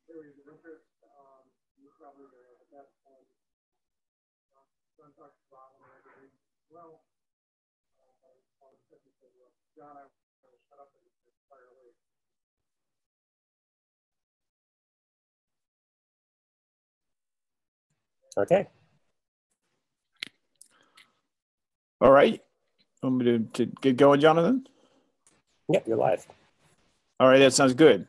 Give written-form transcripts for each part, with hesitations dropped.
areas of interest. You probably at that point, John talked about well, John, I want to shut up and fire away. Okay. All right. Want me to get going, Jonathan? Yep, you're live. All right, that sounds good.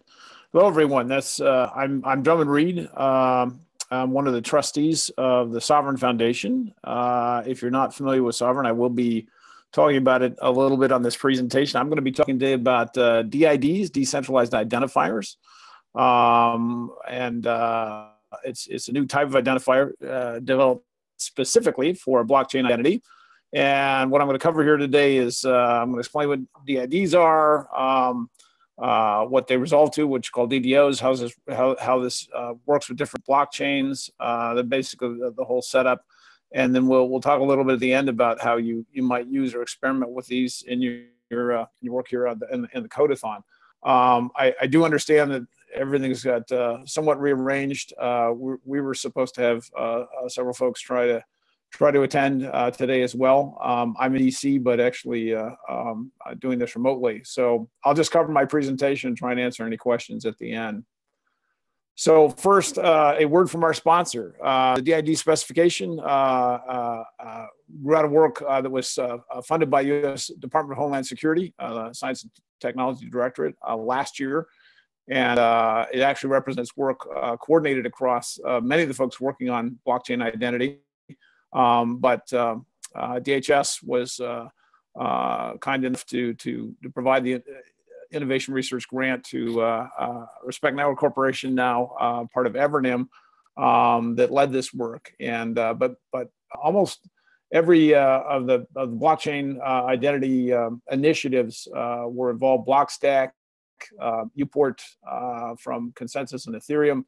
Hello, everyone. That's I'm Drummond Reed. I'm one of the trustees of the Sovrin Foundation. If you're not familiar with Sovrin, I will be talking about it a little bit on this presentation. I'm going to be talking today about DIDs, Decentralized Identifiers, it's a new type of identifier developed specifically for a blockchain identity. And what I'm going to cover here today is I'm going to explain what DIDs are, what they resolve to, which are called DDOs, how this works with different blockchains, basically the whole setup. And then we'll talk a little bit at the end about how you might use or experiment with these in your work here in the Code-a-thon. I do understand that everything's got somewhat rearranged. We were supposed to have several folks try to attend today as well. I'm in DC, but actually doing this remotely. So I'll just cover my presentation and try and answer any questions at the end. So first, a word from our sponsor. The DID specification grew out of work that was funded by U.S. Department of Homeland Security, Science and Technology Directorate last year. And it actually represents work coordinated across many of the folks working on blockchain identity. But DHS was kind enough to provide the Innovation Research Grant to Respect Network Corporation, now part of Evernym, that led this work. And but almost every of the blockchain identity initiatives were involved. Blockstack, Uport from Consensus and Ethereum,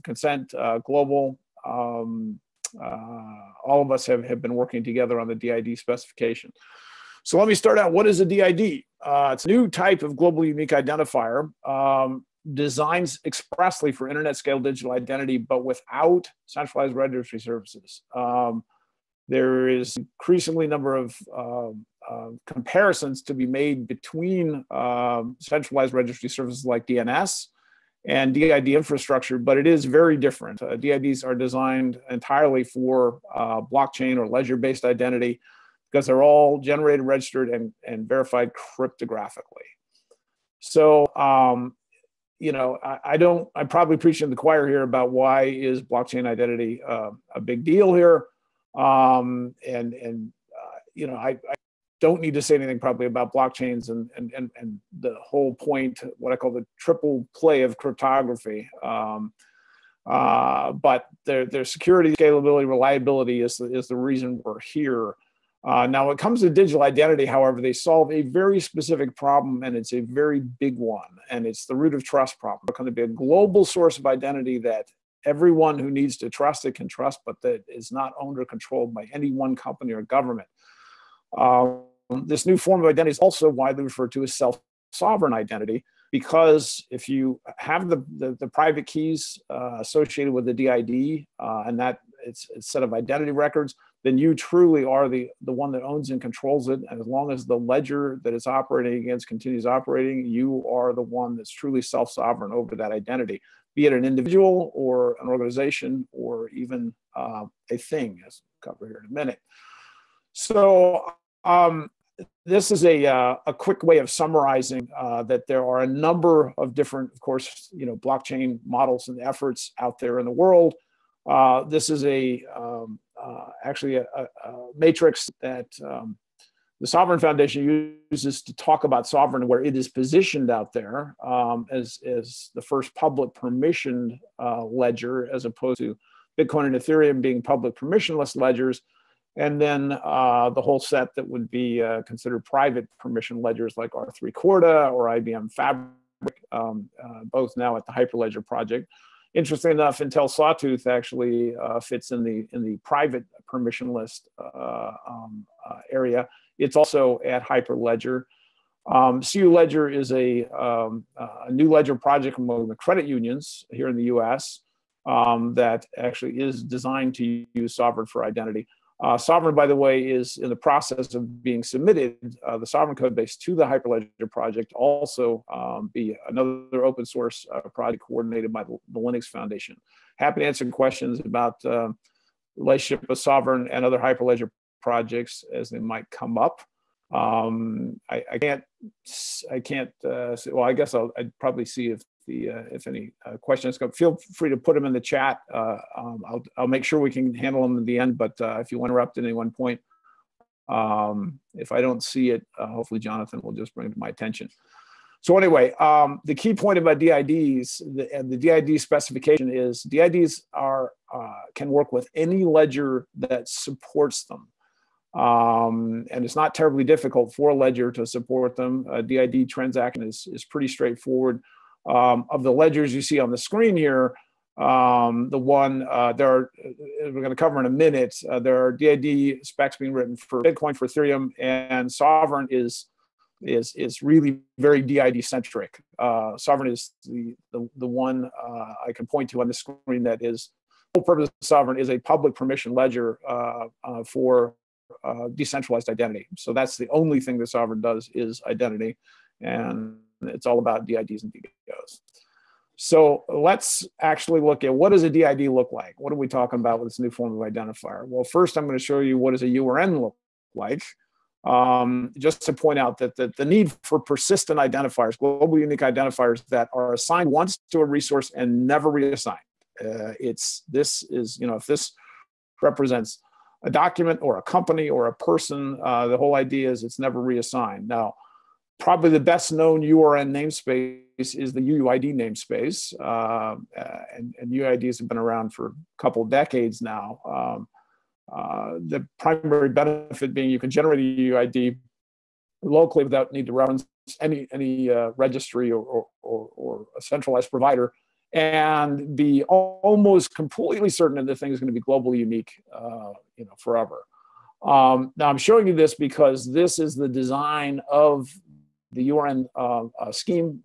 Consent Global. All of us have been working together on the DID specification. So let me start out. What is a DID? It's a new type of global unique identifier designed expressly for internet scale digital identity, but without centralized registry services. There is increasingly number of comparisons to be made between centralized registry services like DNS and DID infrastructure, but it is very different. DIDs are designed entirely for blockchain or ledger-based identity because they're all generated, registered, and verified cryptographically. So, you know, I'm probably preaching to the choir here about why is blockchain identity a big deal here. You know, I don't need to say anything probably about blockchains and the whole point, what I call the triple play of cryptography. But their security, scalability, reliability is the reason we're here. Now, when it comes to digital identity, however, they solve a very specific problem, and it's a very big one, and it's the root of trust problem. It's going to be a global source of identity that everyone who needs to trust it can trust, but that is not owned or controlled by any one company or government. This new form of identity is also widely referred to as self-sovereign identity, because if you have the private keys associated with the DID and that it's a set of identity records, then you truly are the one that owns and controls it. And as long as the ledger that it's operating against continues operating, you are the one that's truly self-sovereign over that identity, be it an individual or an organization or even a thing, as we'll cover here in a minute. So this is a quick way of summarizing that there are a number of different, of course, you know, blockchain models and efforts out there in the world. This is actually a matrix that the Sovrin Foundation uses to talk about Sovrin, where it is positioned out there as the first public permissioned ledger, as opposed to Bitcoin and Ethereum being public permissionless ledgers. And then the whole set that would be considered private permission ledgers like R3 Corda or IBM Fabric, both now at the Hyperledger project. Interesting enough, Intel Sawtooth actually fits in the private permissionless area. It's also at Hyperledger. CU Ledger is a new ledger project among the credit unions here in the US that actually is designed to use Sovrin for identity. Sovrin, by the way, is in the process of being submitted, the Sovrin code base, to the Hyperledger project, also be another open source project coordinated by the Linux Foundation. Happy to answer questions about relationship with Sovrin and other Hyperledger projects as they might come up. I can't say, well, I guess I'd probably see if any questions come. Feel free to put them in the chat. I'll make sure we can handle them at the end, but if you interrupt at any one point, if I don't see it, hopefully Jonathan will just bring it to my attention. So anyway, the key point about DIDs and the DID specification is DIDs can work with any ledger that supports them. And it's not terribly difficult for a ledger to support them. A DID transaction is pretty straightforward. Of the ledgers you see on the screen here, the one we're going to cover in a minute, there are DID specs being written for Bitcoin, for Ethereum, and Sovrin is really very DID centric. Sovrin is the one I can point to on the screen that is, the whole purpose of Sovrin is a public permission ledger for decentralized identity. So that's the only thing that Sovrin does is identity, and it's all about DIDs and DDoS. So let's actually look at, what does a DID look like? What are we talking about with this new form of identifier? Well, first I'm going to show you what does a URN look like. Just to point out that the need for persistent identifiers, global unique identifiers that are assigned once to a resource and never reassigned. If this represents a document or a company or a person, the whole idea is it's never reassigned. Now, probably the best known URN namespace is the UUID namespace, and UUIDs have been around for a couple of decades now. The primary benefit being you can generate a UUID locally without need to reference any registry or a centralized provider, and be almost completely certain that the thing is going to be globally unique, forever. Now I'm showing you this because this is the design of the URN scheme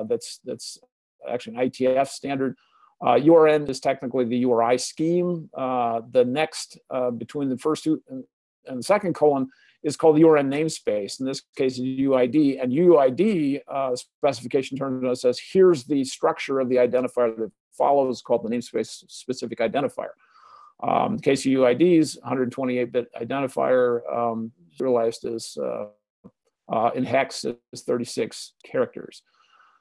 that's actually an IETF standard. URN is technically the URI scheme. The next between the first two and the second colon is called the URN namespace. In this case, UUID, and UUID specification turns out says, here's the structure of the identifier that follows, called the namespace specific identifier. In the case of UUIDs, 128-bit identifier, realized as in hex is 36 characters.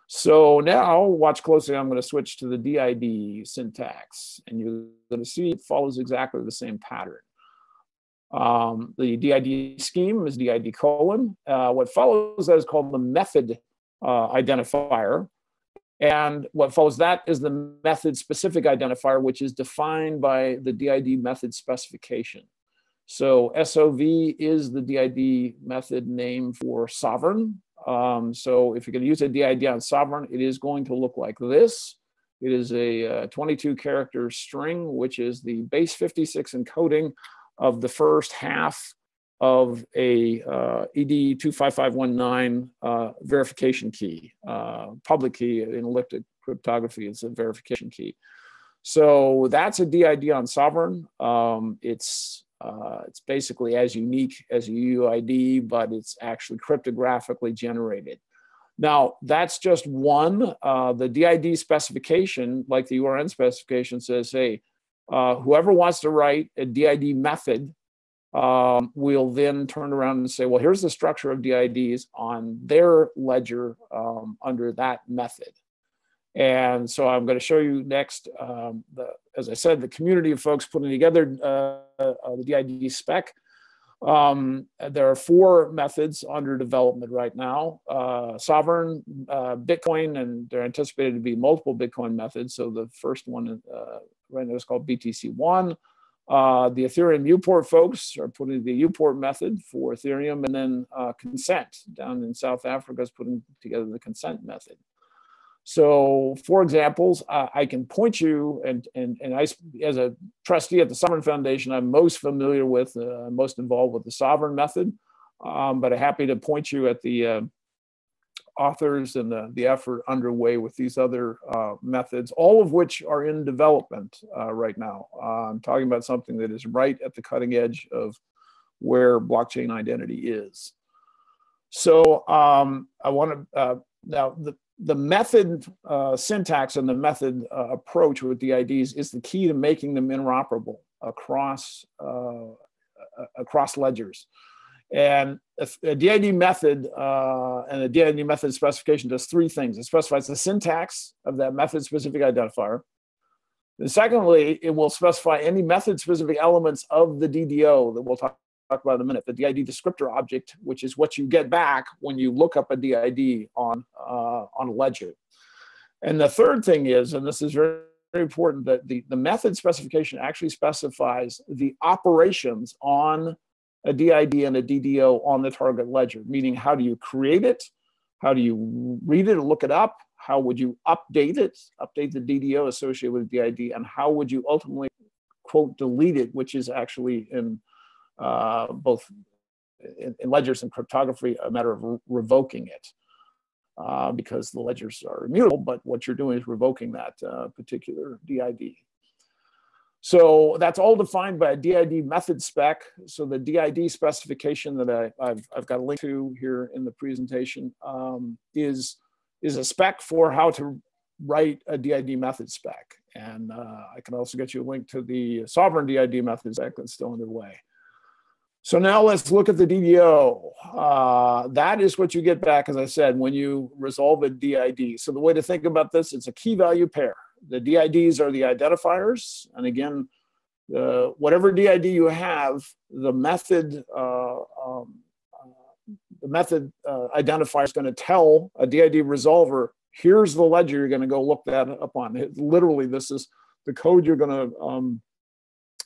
So now watch closely. I'm going to switch to the DID syntax, and you're going to see it follows exactly the same pattern. The DID scheme is DID colon. What follows that is called the method identifier. And what follows that is the method specific identifier, which is defined by the DID method specification. So SOV is the DID method name for Sovrin. So if you're going to use a DID on Sovrin, it is going to look like this. It is a 22 character string, which is the base 56 encoding of the first half of a ED 25519 verification key, public key in elliptic cryptography. It's a verification key. So that's a DID on Sovrin. It's basically as unique as a UUID, but it's actually cryptographically generated. Now, that's just one. The DID specification, like the URN specification, says, hey, whoever wants to write a DID method will then turn around and say, well, here's the structure of DIDs on their ledger under that method. And so I'm going to show you next, as I said, the community of folks putting together the DID spec. There are 4 methods under development right now: Sovrin, Bitcoin, and they're anticipated to be multiple Bitcoin methods. So the first one right now is called BTC1. The Ethereum Uport folks are putting the Uport method for Ethereum, and then consent down in South Africa is putting together the consent method. So, for examples, I can point you, and I, as a trustee at the Sovrin Foundation, I'm most familiar with, most involved with the Sovrin method, but I'm happy to point you at the authors and the effort underway with these other methods, all of which are in development right now. I'm talking about something that is right at the cutting edge of where blockchain identity is. So I want to, now the method syntax and the method approach with DIDs is the key to making them interoperable across ledgers. And a DID method and a DID method specification does three things. It specifies the syntax of that method-specific identifier. And secondly, it will specify any method-specific elements of the DDO that we'll talk about in a minute, the DID descriptor object, which is what you get back when you look up a DID on a ledger. And the third thing is, and this is very, very important, that the method specification actually specifies the operations on a DID and a DDO on the target ledger, meaning how do you create it? How do you read it or look it up? How would you update it, update the DDO associated with DID? And how would you ultimately, quote, delete it, which is actually in both in ledgers and cryptography a matter of revoking it because the ledgers are immutable, but what you're doing is revoking that particular DID. So that's all defined by a DID method spec. So the DID specification that I've got a link to here in the presentation is a spec for how to write a DID method spec. And I can also get you a link to the Sovrin DID method spec that's still underway. So now let's look at the DDO. That is what you get back, as I said, when you resolve a DID. So the way to think about this, it's a key value pair. The DIDs are the identifiers. And again, whatever DID you have, the method identifier is going to tell a DID resolver, here's the ledger you're going to go look that up on. Literally, this is the code you're going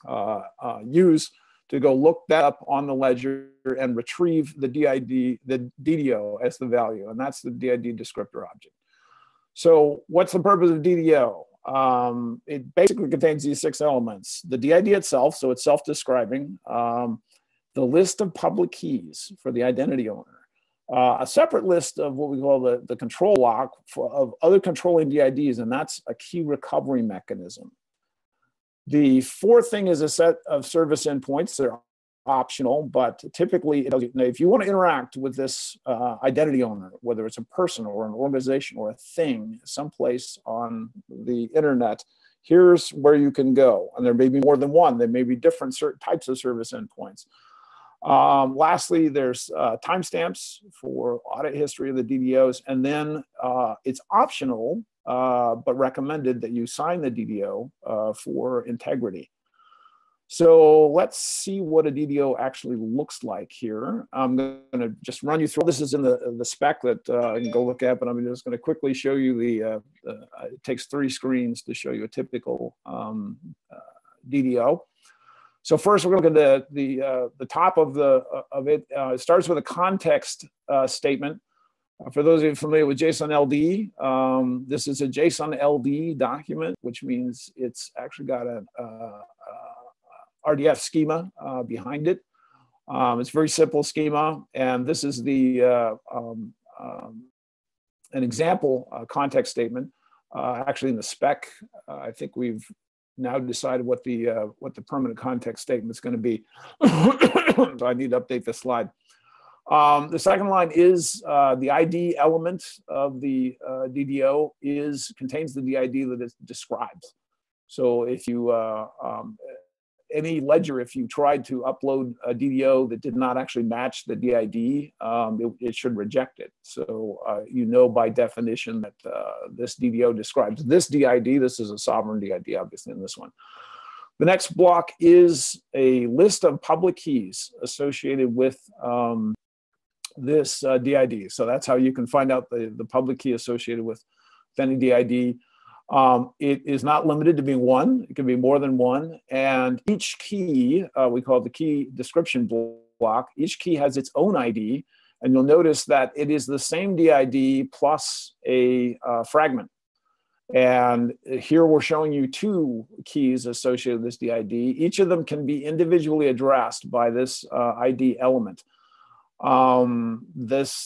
to use to go look that up on the ledger and retrieve the DID, the DDO as the value. And that's the DID descriptor object. So what's the purpose of DDO? It basically contains these 6 elements. The DID itself, so it's self-describing. The list of public keys for the identity owner. A separate list of what we call the control lock of other controlling DIDs, and that's a key recovery mechanism. The fourth thing is a set of service endpoints. They're optional, but typically, if you want to interact with this identity owner, whether it's a person or an organization or a thing, someplace on the internet, here's where you can go. And there may be more than one. There may be different certain types of service endpoints. Lastly, there's timestamps for audit history of the DDOs. And then it's optional, but recommended that you sign the DDO for integrity. So let's see what a DDO actually looks like here. I'm going to just run you through. This is in the spec that you can go look at, but I'm just going to quickly show you it takes 3 screens to show you a typical DDO. So first, we're going to look at the top of it. It starts with a context statement. For those of you familiar with JSON LD, this is a JSON LD document, which means it's actually got a RDF schema behind it. It's a very simple schema, and this is an example context statement. Actually, in the spec, I think we've now decided what the permanent context statement is going to be. So I need to update this slide. The second line is the ID element of the DDO contains the DID that it describes. So if you any ledger, if you tried to upload a DDO that did not actually match the DID, it should reject it. So you know by definition that this DDO describes this DID. This is a Sovrin DID, obviously, in this one. The next block is a list of public keys associated with this DID. So that's how you can find out the public key associated with any DID. It is not limited to being one. It can be more than one. And each key, we call it the key description block, each key has its own ID. And you'll notice that it is the same DID plus a fragment. And here we're showing you 2 keys associated with this DID. Each of them can be individually addressed by this ID element. There's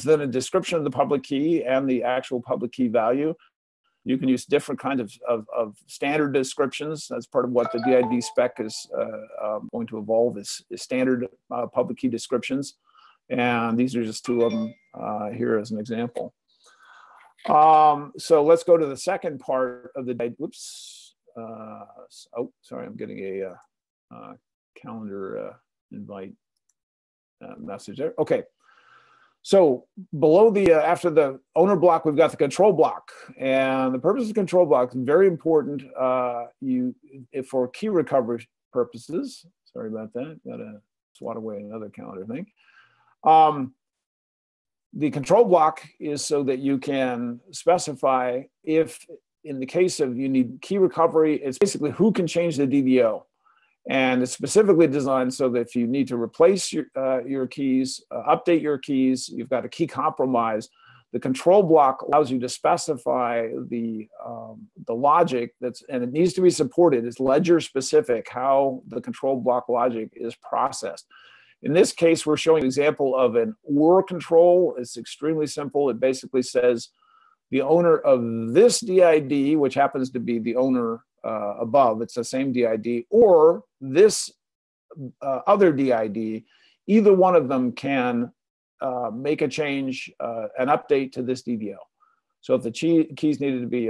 then a description of the public key and the actual public key value. You can use different kinds of standard descriptions. That's part of what the DID spec is going to evolve is standard public key descriptions. And these are just two of them here as an example. So let's go to the second part of the DID. Whoops. Oh, sorry, I'm getting a calendar invite message there. Okay. So below the, after the owner block, we've got the control block. And the purpose of the control block is very important for key recovery purposes. Sorry about that. Got to swat away another calendar thing. The control block is so that you can specify if, in the case of you need key recovery, it's basically who can change the DDO. And it's specifically designed so that if you need to replace your keys, update your keys, you've got a key compromise, the control block allows you to specify the logic that's, and it needs to be supported. It's ledger specific how the control block logic is processed. In this case, we're showing an example of an OR control. It's extremely simple. It basically says the owner of this DID, which happens to be the owner above, it's the same DID, or this other DID, either one of them can make a change, an update to this DDO. So if the keys needed to be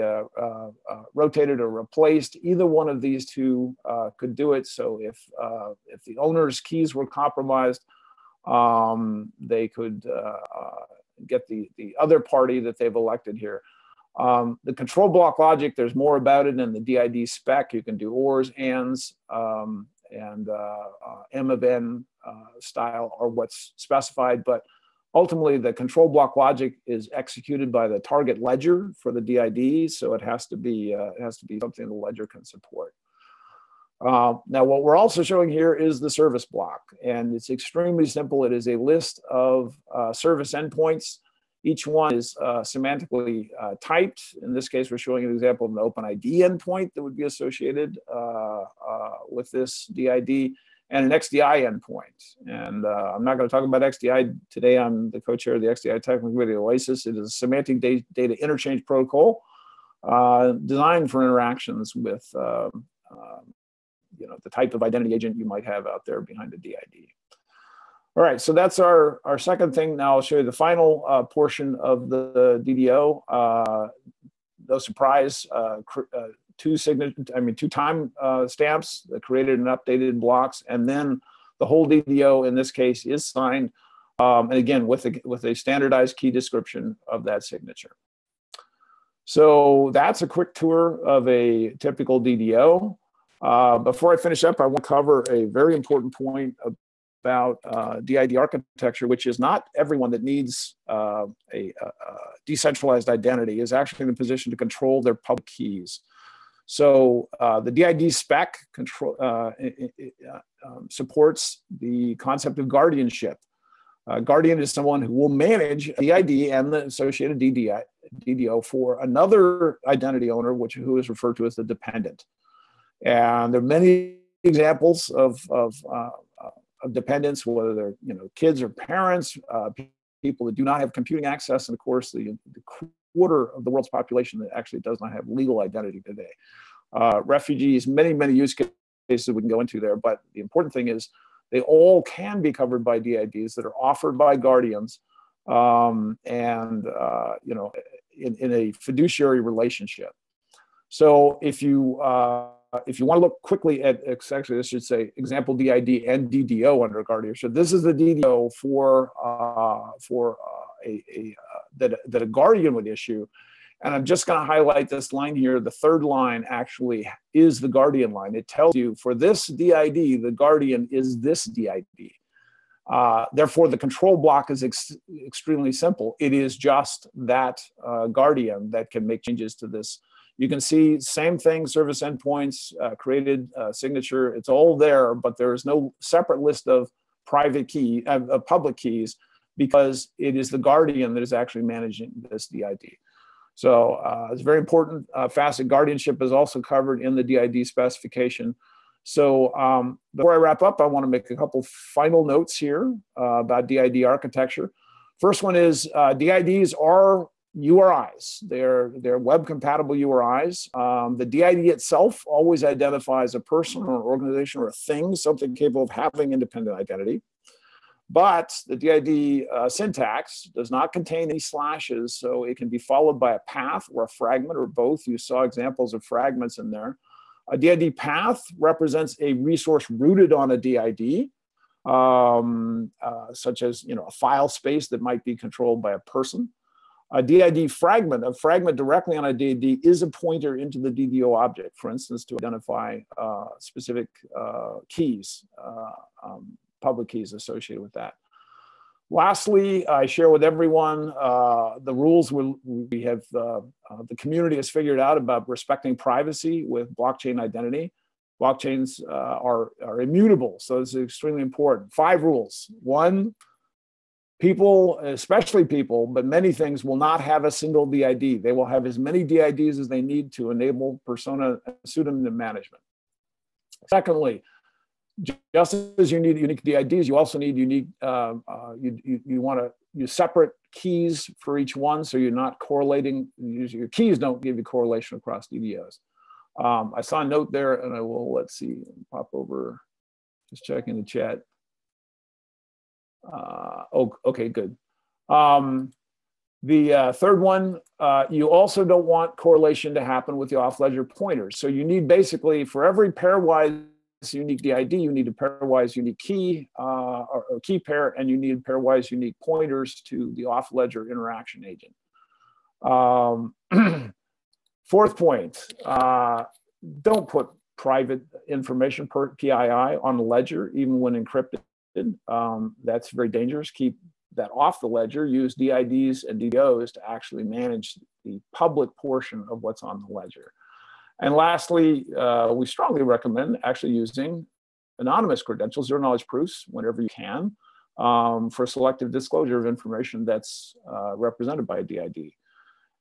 rotated or replaced, either one of these two could do it. So if the owner's keys were compromised, they could get the other party that they've elected here. The control block logic, there's more about it in the DID spec. You can do ORs, ANDs, and M of N style are what's specified. But ultimately, the control block logic is executed by the target ledger for the DID, so it has to be something the ledger can support. Now, what we're also showing here is the service block, and it's extremely simple. It is a list of service endpoints. Each one is semantically typed. In this case, we're showing an example of an OpenID endpoint that would be associated with this DID, and an XDI endpoint. And I'm not going to talk about XDI today. I'm the co-chair of the XDI Technical Committee of OASIS. It is a semantic data interchange protocol designed for interactions with the type of identity agent you might have out there behind a DID. All right, so that's our second thing. Now I'll show you the final portion of the DDO. No surprise, two time stamps that created and updated blocks, and then the whole DDO in this case is signed, and again with a standardized key description of that signature. So that's a quick tour of a typical DDO. Before I finish up, I want to cover a very important point about DID architecture, which is not everyone that needs a decentralized identity is actually in a position to control their public keys. So the DID spec supports the concept of guardianship. Guardian is someone who will manage the ID and the associated DDO for another identity owner, who is referred to as the dependent. And there are many examples of dependents, whether they're kids or parents, people that do not have computing access, and of course the quarter of the world's population that actually does not have legal identity today. Refugees, many use cases we can go into there, but the important thing is they all can be covered by DIDs that are offered by guardians, in a fiduciary relationship. So if you want to look quickly at, actually, this should say example DID and DDO under guardianship. This is the DDO that a guardian would issue. And I'm just going to highlight this line here. The third line actually is the guardian line. It tells you for this DID, the guardian is this DID. Therefore, the control block is extremely simple. It is just that guardian that can make changes to this. You can see same thing, service endpoints, created signature. It's all there, but there is no separate list of private key, public keys, because it is the guardian that is actually managing this DID. So it's very important. Facet guardianship is also covered in the DID specification. So before I wrap up, I want to make a couple final notes here about DID architecture. First one is DIDs are URIs. They're web compatible URIs. The DID itself always identifies a person or an organization or a thing, something capable of having independent identity. But the DID syntax does not contain any slashes, so it can be followed by a path or a fragment or both. You saw examples of fragments in there. A DID path represents a resource rooted on a DID, such as a file space that might be controlled by a person. A DID fragment, a fragment directly on a DID, is a pointer into the DDO object, for instance, to identify specific keys, public keys associated with that. Lastly, I share with everyone the rules we have, the community has figured out about respecting privacy with blockchain identity. Blockchains are immutable, so this is extremely important. 5 rules. 1, people, especially people, but many things will not have a single DID. They will have as many DIDs as they need to enable persona and pseudonym management. Secondly, just as you need unique DIDs, you also need unique, you want to use separate keys for each one, so you're not correlating. Your keys don't give you correlation across DDOs. I saw a note there, and I will, let's see, pop over, just checking the chat. Oh, okay, good. The third one, you also don't want correlation to happen with the off-ledger pointers. So you need basically, for every pairwise unique DID, you need a pairwise unique key or key pair, and you need pairwise unique pointers to the off-ledger interaction agent. 4th point, don't put private information per PII on the ledger, even when encrypted. That's very dangerous. Keep that off the ledger. Use DIDs and DDOs to actually manage the public portion of what's on the ledger. And lastly, we strongly recommend actually using anonymous credentials, zero knowledge proofs, whenever you can, for selective disclosure of information that's represented by a DID.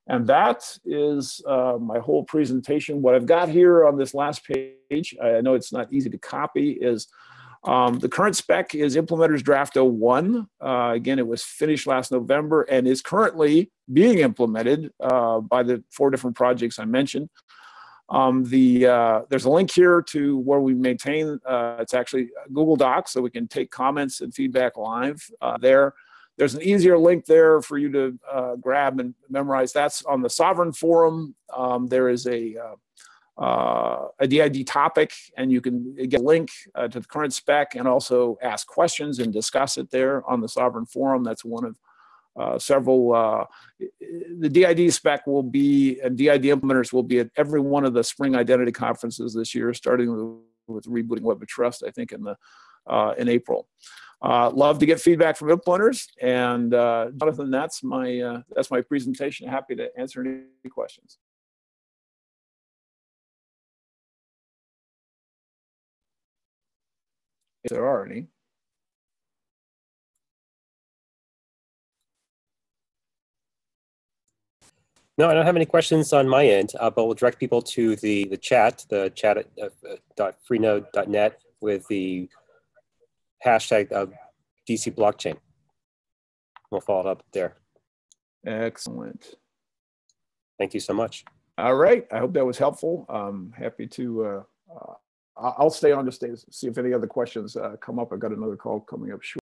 And that is my whole presentation. What I've got here on this last page, I know it's not easy to copy, is the current spec is Implementers Draft 01. Again, it was finished last November and is currently being implemented by the 4 different projects I mentioned. There's a link here to where we maintain, it's actually Google Docs, so we can take comments and feedback live there. There's an easier link there for you to grab and memorize. That's on the Sovrin forum. There is a DID topic, and you can get a link to the current spec and also ask questions and discuss it there on the Sovrin forum. That's one of several. The DID spec will be, and DID implementers will be at every one of the spring identity conferences this year, starting with Rebooting Web of Trust, I think in April. Love to get feedback from implementers, and Jonathan, that's my presentation. Happy to answer any questions. If there are any. No, I don't have any questions on my end, but we'll direct people to the chat at freenode.net with the hashtag DC blockchain. We'll follow it up there. Excellent. Thank you so much. All right. I hope that was helpful. Happy to, I'll stay on to see if any other questions come up. I've got another call coming up shortly.